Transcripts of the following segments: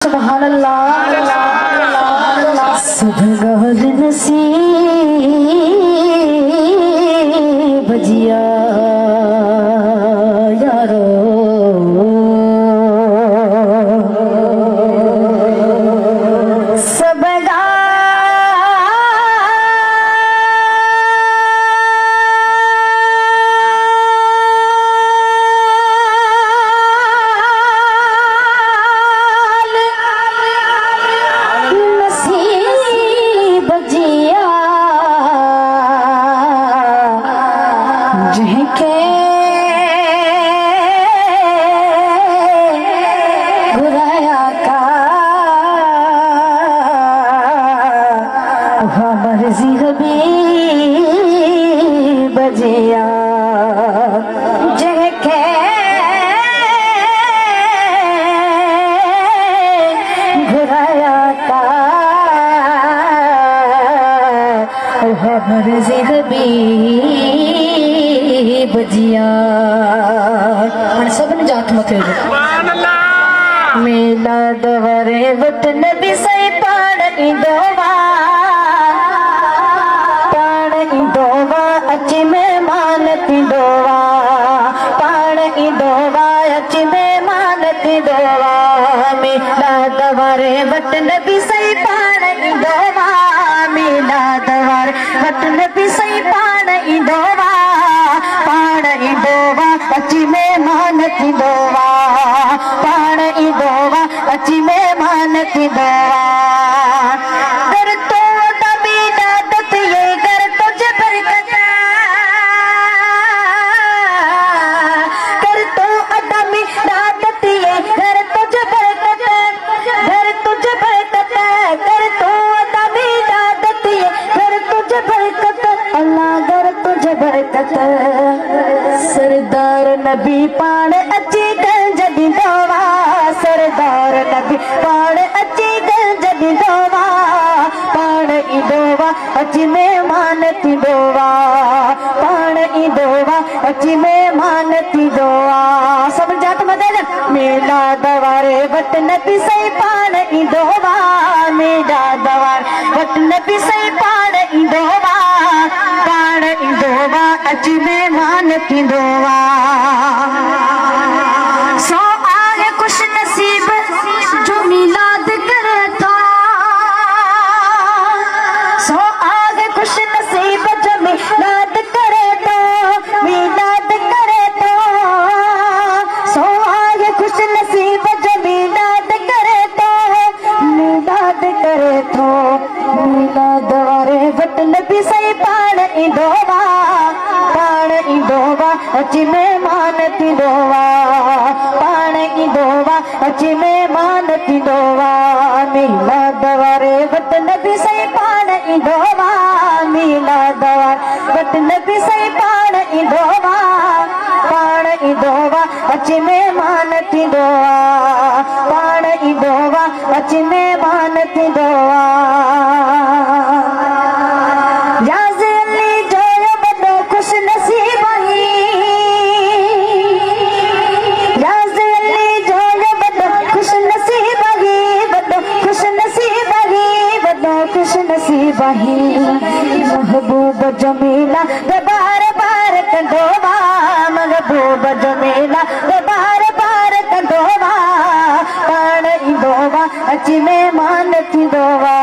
सुभान अल्लाह सब गौर नसीब जिया यारो सब मर्जी हबीब जिया जहके घुराया का मर्जी हबीब जिया सब ने जात मत मेला दवरे वट नबी सही पाण इंदोवा अची मेहमान थी दोवा पाण इंदोवा अची मेहमान थी दोवा मेला दवारे वट नबी सही पाण इंदोवा मेला दवारे वट नबी सही पाण इंदोवा अची मेहमान थी दोवा पाण इंदोवा अची मेहमान थी दोवा सरदार नबी पाण अची गंज ॾींदोवा सरदार नबी पाण अची गंज ॾींदोवा पाण ईंदोवा अची मेहमान थींदोवा पाण ईंदोवा अची मेहमान थींदोवा सब जात मदद मेला दवारे वट नबी सही पाण ईंदोवा मेला दवारे वट नबी सही पाण ईंदोवा पाण ईंदोवा अची मेहमान थींदोवा सो आहे खुश नसीब जो मिलाद करे थो सो आहे खुश नसीब जो मिलाद करे थो मिलाद करे थो सो आहे खुश नसीब जो मिलाद करे थो मिलाद करे थो मिलाद वारे वट नबी सही पाण ईंदोवा पाण ईंदोवा अची मेहमान थींदोवा पाण ईंदोवा अची मेहमान थींदोवा मिलाद वारे वट नबी सही पाण ईंदोवा मिलाद वारे वट नबी सही पाण ईंदोवा पाण ईंदोवा अची मेहमान थींदोवा पाण ईंदोवा अची मेहमान थींदोवा महबूब जमीला बार बार कंदोवा महबूब जमीला बार बार कंदोवा पाण ईंदोवा अची मेहमान थींदोवा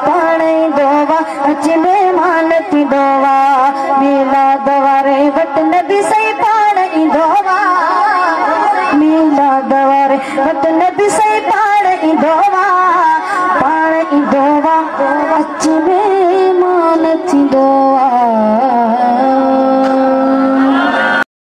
पाण ईंदोवा अची मेहमान थींदोवा मिलाद वारे वट नबी सही पाण ईंदोवा मिलाद वारे वट नबी सही पाण ईंदोवा पाण ईंदोवा